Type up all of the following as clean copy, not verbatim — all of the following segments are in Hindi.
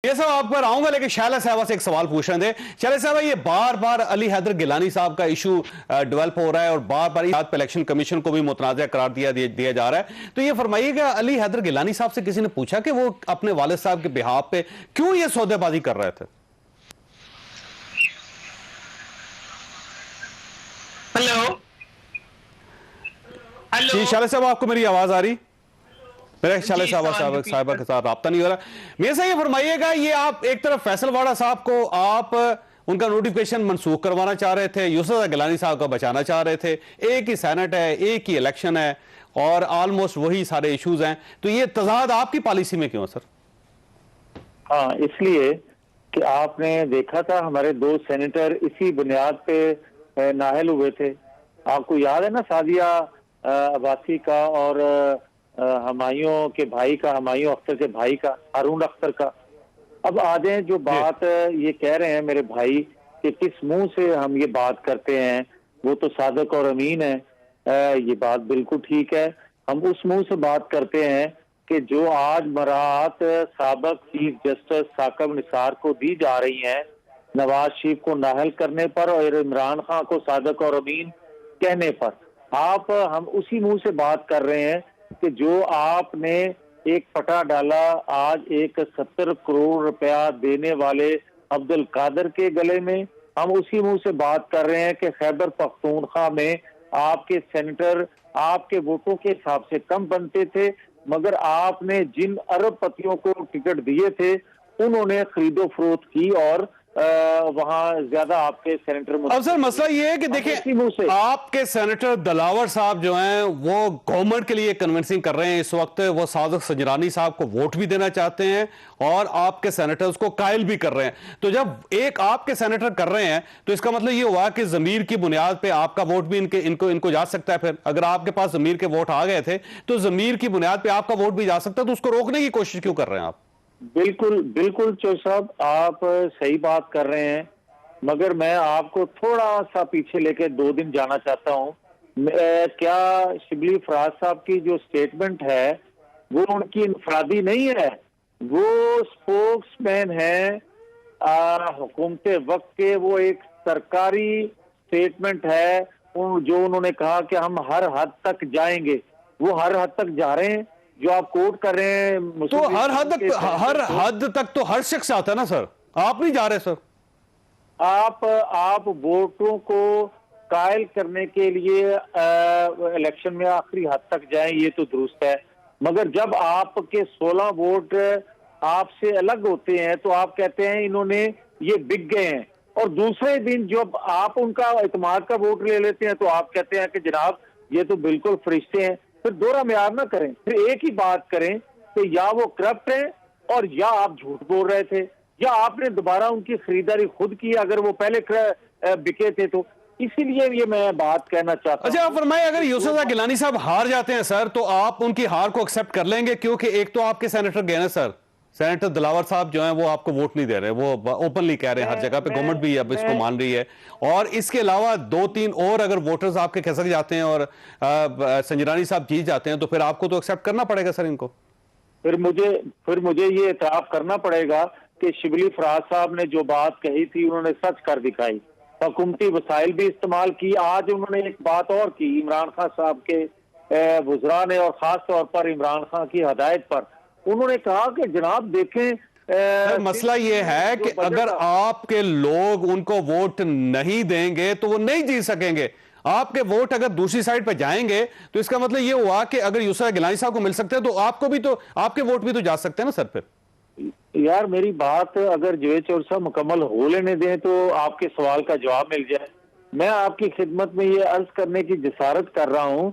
ये सब आप पर आऊंगा, लेकिन शैला साहबा से एक सवाल पूछ रहे थे। शैला साहबा, ये बार बार अली हैदर गिलानी साहब का इशू डेवलप हो रहा है और बार बार इलेक्शन कमीशन को भी मुतनाज़ करार दिया जा रहा है। तो ये फरमाइएगा, अली हैदर गिलानी साहब से किसी ने पूछा कि वो अपने वालिद साहब के बिहाफ पे क्यों ये सौदेबाजी कर रहे थे? हेलो जी हेलो। शैला साहब, आपको मेरी आवाज आ रही? मेरा शैला साहबा के साथ राब्ता नहीं हो रहा। मेरे से ये फरमाइएगा, ये आप एक तरफ फैसल वाड़ा साहब को आप उनका नोटिफिकेशन मनसूख करवाना चाह रहे थे, यूसुफ गिलानी साहब को बचाना चाह रहे थे, एक ही सेनेट है, एक ही इलेक्शन है और ऑलमोस्ट वही सारे इश्यूज हैं, तो ये तजाद आपकी पॉलिसी में क्यों सर? हाँ, इसलिए कि आपने देखा था हमारे दो सेनेटर इसी बुनियाद पे नाहल हुए थे। आपको याद है ना, सादिया अब्बासी का और हमायूं के भाई का, हमायूं अख्तर के भाई का, हारून अख्तर का। अब आ जाए जो बात ये कह रहे हैं मेरे भाई कि किस मुंह से हम ये बात करते हैं, वो तो सादिक और अमीन है। ये बात बिल्कुल ठीक है। हम उस मुंह से बात करते हैं कि जो आज बरात साबिक चीफ जस्टिस साकिब निसार को दी जा रही है नवाज शरीफ को नाहल करने पर और इमरान खान को सादिक और अमीन कहने पर, हम उसी मुंह से बात कर रहे हैं कि जो आपने एक पटा डाला आज एक 70 करोड़ रुपया देने वाले अब्दुल कादर के गले में, हम उसी मुंह से बात कर रहे हैं कि खैबर पख्तूनख्वा में आपके सेनेटर आपके वोटों के हिसाब से कम बनते थे, मगर आपने जिन अरबपतियों को टिकट दिए थे उन्होंने खरीदो फरोख्त की और वहां ज्यादा आपके सेनेटर। अब सर मसला ये है कि देखिए, आपके सेनेटर दिलावर साहब जो हैं वो गवर्नमेंट के लिए कन्विंसिंग कर रहे हैं इस वक्त, वो सादिक सजरानी साहब को वोट भी देना चाहते हैं और आपके सेनेटर्स को कायल भी कर रहे हैं। तो जब एक आपके सेनेटर कर रहे हैं तो इसका मतलब ये हुआ कि जमीर की बुनियाद पे आपका वोट भी इनको जा सकता है। फिर अगर आपके पास जमीर के वोट आ गए थे तो जमीर की बुनियाद पे आपका वोट भी जा सकता है, तो उसको रोकने की कोशिश क्यों कर रहे हैं आप? बिल्कुल बिल्कुल चौधरी साहब, आप सही बात कर रहे हैं, मगर मैं आपको थोड़ा सा पीछे लेके 2 दिन जाना चाहता हूँ। क्या शिबली फराज साहब की जो स्टेटमेंट है वो उनकी इनफरादी नहीं है, वो स्पोक्समैन है हुकूमत वक्त के। वो एक सरकारी स्टेटमेंट है जो उन्होंने कहा कि हम हर हद तक जाएंगे। वो हर हद तक जा रहे हैं जो आप कोट कर रहे हैं। तो हर हद तक तो हर शख्स आता है ना सर, आप नहीं जा रहे सर। आप वोटों को कायल करने के लिए इलेक्शन में आखिरी हद तक जाएं, ये तो दुरुस्त है, मगर जब आपके 16 वोट आपसे अलग होते हैं तो आप कहते हैं इन्होंने ये बिक गए हैं, और दूसरे दिन जब आप उनका इत्मीनान का वोट ले लेते हैं तो आप कहते हैं कि जनाब ये तो बिल्कुल फरिश्ते हैं। फिर दोहरा म्यार ना करें, फिर एक ही बात करें कि या वो करप्ट है और या आप झूठ बोल रहे थे, या आपने दोबारा उनकी खरीदारी खुद की अगर वो पहले बिके थे तो। इसीलिए ये मैं बात कहना चाहता हूं। अच्छा आप फरमाए, अगर यूसुफ गिलानी साहब हार जाते हैं सर तो आप उनकी हार को एक्सेप्ट कर लेंगे? क्योंकि एक तो आपके सेनेटर गए ना सर, सेनेटर दिलावर साहब जो हैं वो आपको वोट नहीं दे रहे, वो ओपनली कह रहे हैं हर जगह पे, गवर्नमेंट भी अब इसको मान रही है। और इसके अलावा 2-3 और अगर वोटर्स आपके खसक जाते हैं और संजरानी साहब जीत जाते हैं तो फिर आपको तो एक्सेप्ट करना पड़ेगा सर इनको। फिर मुझे ये एतराफ करना पड़ेगा कि शिबली फराज साहब ने जो बात कही थी उन्होंने सच कर दिखाई, हुकूमती वसाइल भी इस्तेमाल की। आज उन्होंने एक बात और की इमरान खान साहब के वुज़रा ने, और खास तौर पर इमरान खान की हदायत पर उन्होंने कहा कि जनाब देखें, मसला ये है कि अगर आपके लोग उनको वोट नहीं देंगे तो वो नहीं जीत सकेंगे। आपके वोट अगर दूसरी साइड पर जाएंगे तो इसका मतलब ये हुआ कि अगर यूसुफ गिलानी साहब को मिल सकते हैं तो आपको भी, तो आपके वोट भी तो जा सकते हैं ना सर। फिर यार मेरी बात अगर जवेद चौधरी साहब मुकम्मल हो लेने दें तो आपके सवाल का जवाब मिल जाए। मैं आपकी खिदमत में ये अर्ज करने की जसारत कर रहा हूं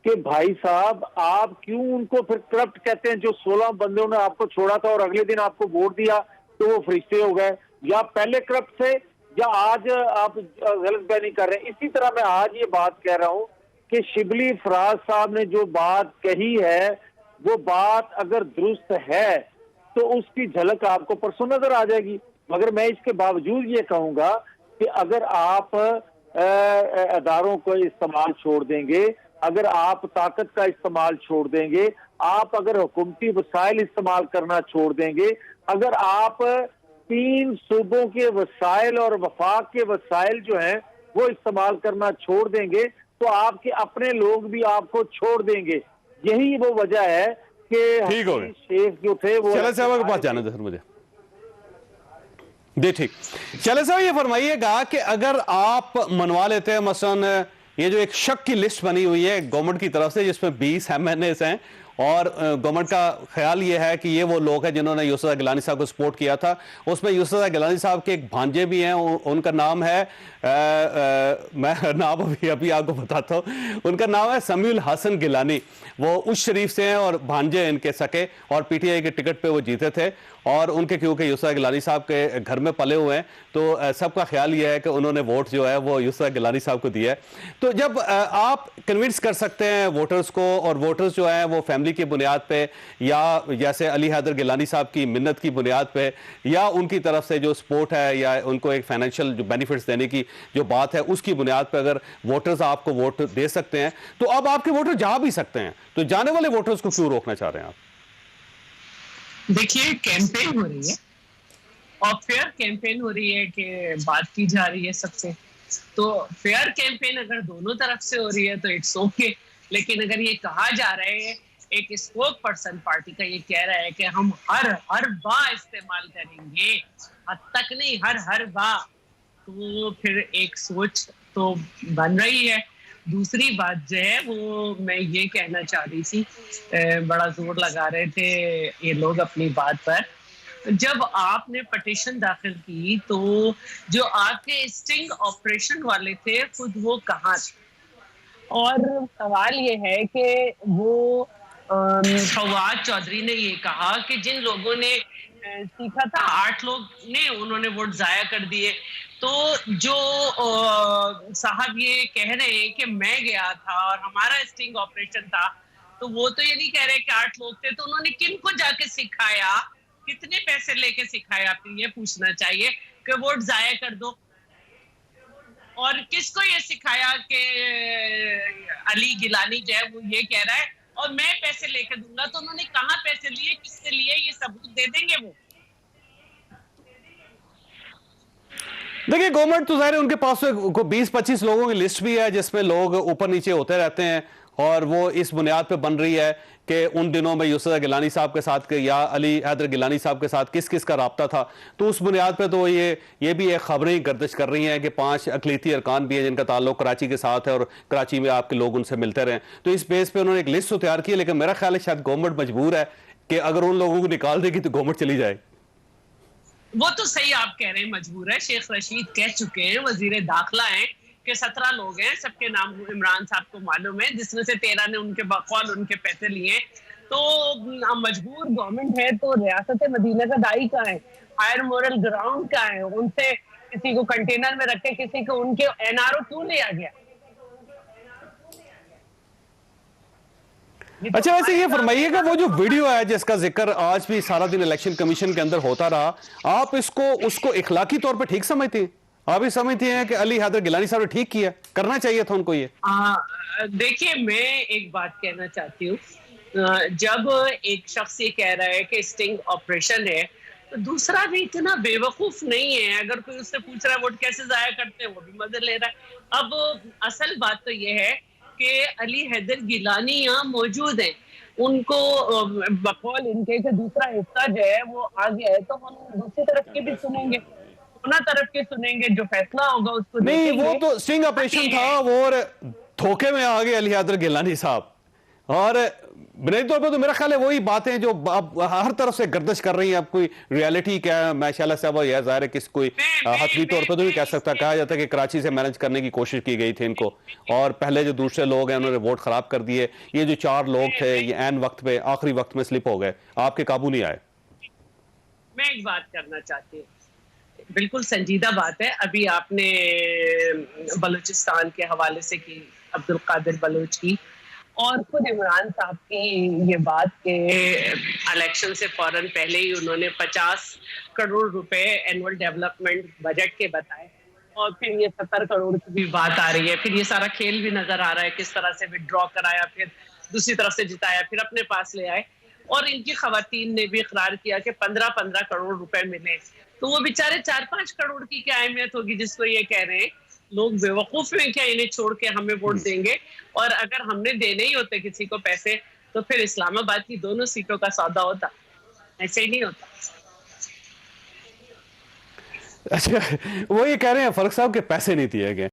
कि भाई साहब आप क्यों उनको फिर करप्ट कहते हैं? जो 16 बंदों ने आपको छोड़ा था और अगले दिन आपको वोट दिया तो वो फरिश्ते हो गए, या पहले करप्ट थे या आज आप गलत बयानी कर रहे हैं? इसी तरह मैं आज ये बात कह रहा हूं कि शिबली फराज साहब ने जो बात कही है वो बात अगर दुरुस्त है तो उसकी झलक आपको परसों नजर आ जाएगी। मगर मैं इसके बावजूद ये कहूंगा कि अगर आप अदारों को इस्तेमाल छोड़ देंगे, अगर आप ताकत का इस्तेमाल छोड़ देंगे, आप अगर हुकूमती वसाइल इस्तेमाल करना छोड़ देंगे, अगर आप 3 सूबों के वसाइल और वफाक के वसाइल जो हैं वो इस्तेमाल करना छोड़ देंगे तो आपके अपने लोग भी आपको छोड़ देंगे। यही वो वजह है कि ठीक हो गया शेख जो थे वो चले साहब के पास जाने दे सर मुझे दे ठीक। चले साहब ये फरमाइएगा कि अगर आप मनवा लेते हैं मसलन ये जो एक शक की लिस्ट बनी हुई है गवर्नमेंट की तरफ से जिसमें 20 MNAs हैं और गवर्नमेंट का ख्याल ये है कि ये वो लोग हैं जिन्होंने यूसुफ गिलानी साहब को सपोर्ट किया था, उसमें यूसुफ गिलानी साहब के एक भांजे भी हैं, उनका नाम है मैं नाम अभी आपको बताता हूँ, उनका नाम है समीउल हसन गिलानी। वो उस शरीफ से हैं और भांजे इनके सके और PTI के टिकट पे वो जीते थे और उनके क्योंकि यूसुफ गिलानी साहब के घर में पले हुए हैं तो सबका ख्याल ये है कि उन्होंने वोट जो है वो यूसुफ गिलानी साहब को दिया है। तो जब आप कन्विंस कर सकते हैं वोटर्स को और वोटर्स जो है वो फैमिली की बुनियाद पे या जैसे अली हैदर गिलानी साहब की मिन्नत की बुनियाद पे या उनकी तरफ से जो सपोर्ट है या उनको एक फाइनेंशियल जो बेनिफिट्स देने की जो बात है उसकी बुनियाद पे अगर वोटर्स आपको वोट दे सकते हैं तो अब आपके वोटर जा भी सकते हैं, तो जाने वाले वोटर्स को क्यों रोकना चाह रहे हैं आप? देखिए कैंपेन हो रही है और फेयर कैंपेन हो रही है कि बात की जा रही है सबसे, तो फेयर कैंपेन अगर दोनों तरफ से हो रही है तो इट्स ओके। लेकिन अगर ये कहा जा रहा है, एक स्पोक पर्सन पार्टी का ये कह रहा है कि हम हर बार इस्तेमाल करेंगे, हद तक नहीं हर बार, तो फिर एक सोच तो बन रही है। दूसरी बात जो है वो मैं ये कहना चाह रही थी, बड़ा जोर लगा रहे थे ये लोग अपनी बात पर, जब आपने पटिशन दाखिल की तो जो आपके स्टिंग ऑपरेशन वाले थे खुद वो कहाँ थे? और सवाल ये है कि वो फवाद चौधरी ने ये कहा कि जिन लोगों ने सीखा था 8 लोग ने उन्होंने वोट जाया कर दिए। तो जो साहब ये कह रहे हैं कि मैं गया था और हमारा स्टिंग ऑपरेशन था, तो वो तो ये नहीं कह रहे कि 8 लोग थे, तो उन्होंने किनको जाके सिखाया, कितने पैसे लेके सिखाया, फिर ये पूछना चाहिए कि वोट जाया कर दो। और किसको ये सिखाया कि अली गिलानी जो है वो ये कह रहा है और मैं पैसे लेके दूंगा, तो उन्होंने कहाँ पैसे लिए, किससे लिए, ये सबूत दे देंगे वो? देखिए गवर्नमेंट तो जाहिर है उनके पास 20-25 लोगों की लिस्ट भी है जिसमें लोग ऊपर नीचे होते रहते हैं और वो इस बुनियाद पे बन रही है कि उन दिनों में यूसुफ गिलानी साहब के साथ या अली हैदर गिलानी साहब के साथ किस किस का राब्ता था। तो उस बुनियाद पे तो ये भी एक खबरें गर्दिश कर रही हैं कि 5 अक़लीती अरकान भी हैं जिनका ताल्लुक कराची के साथ है और कराची में आपके लोग उनसे मिलते रहें। तो इस बेस पे उन्होंने एक लिस्ट तो तैयार की है, लेकिन मेरा ख्याल है शायद गवर्नमेंट मजबूर है कि अगर उन लोगों को निकाल देगी तो गवर्नमेंट चली जाए। वो तो सही आप कह रहे हैं, मजबूर है। शेख रशीद कह चुके हैं, वजीर दाखिला हैं, कि 17 लोग हैं, सबके नाम इमरान साहब को मालूम है, जिसमें से 13 ने उनके बकौल उनके पैसे लिए। तो मजबूर गवर्नमेंट है, तो रियासत मदीना का दाई कहाँ है, हायर मोरल ग्राउंड कहाँ है? उनसे किसी को कंटेनर में रखे, किसी को उनके NRO क्यों लिया गया? अच्छा वैसे ये फरमाइएगा वो जो वीडियो है जिसका जिक्र आज भी सारा दिन इलेक्शन कमीशन के अंदर होता रहा, आप उसको इखलाकी तौर पे ठीक समझती हैं? आप ही समझती हैं कि अली हैदर गिलानी साहब ने ठीक किया, करना चाहिए था उनको ये? देखिए मैं एक बात कहना चाहती हूँ, जब एक शख्स ये कह रहा है कि स्टिंग ऑपरेशन है, तो दूसरा भी इतना बेवकूफ नहीं है। अगर कोई उससे पूछ रहा है वोट कैसे जाया करते हैं, वो भी मजे ले रहा है। अब असल बात तो ये है कि अली हैदर गिलानी यहाँ मौजूद हैं, उनको बकौल इनके का दूसरा हिस्सा जो है वो आ गया है, तो हम दूसरी तरफ की भी सुनेंगे, दोनों तरफ के सुनेंगे, जो फैसला होगा उसको नहीं। वो तो स्टिंग ऑपरेशन था वो और धोखे में आ गए अली हैदर गिलानी साहब, और बुनियादी तौर पर तो मेरा ख्याल है वही बातें जो आप हर तरफ से गर्दिश कर रही हैं। अब कोई रियलिटी क्या है माशाल्लाह से, अब यह जाहिर है कि कोई हतमी तौर पर तो नहीं कह सकता। कहा जाता है कि कराची से मैनेज करने की कोशिश की गई थी इनको, और पहले जो दूसरे लोग हैं उन्होंने वोट खराब कर दिए। ये जो 4 लोग थे ये ऐन वक्त पे आखिरी वक्त में स्लिप हो गए, आपके काबू नहीं आए। मैं एक बात करना चाहती हूँ, बिल्कुल संजीदा बात है। अभी आपने बलूचिस्तान के हवाले से की, अब्दुल कादिर बलूच की, और खुद इमरान साहब की ये बात के इलेक्शन से फौरन पहले ही उन्होंने 50 करोड़ रुपए एनुअल डेवलपमेंट बजट के बताए, और फिर ये 70 करोड़ की भी बात आ रही है। फिर ये सारा खेल भी नजर आ रहा है, किस तरह से विड्रॉ कराया, फिर दूसरी तरफ से जिताया, फिर अपने पास ले आए। और इनकी खवातीन ने भी इकरार किया कि 15-15 करोड़ रुपए मिले, तो वो बेचारे 4-5 करोड़ की क्या अहमियत होगी जिसको ये कह रहे हैं लोग बेवकूफ हैं क्या इन्हें छोड़ के हमें वोट देंगे। और अगर हमने देने ही होते किसी को पैसे तो फिर इस्लामाबाद की दोनों सीटों का सौदा होता, ऐसे ही नहीं होता। अच्छा, वो ये कह रहे हैं फरूख साहब के पैसे नहीं दिए गए।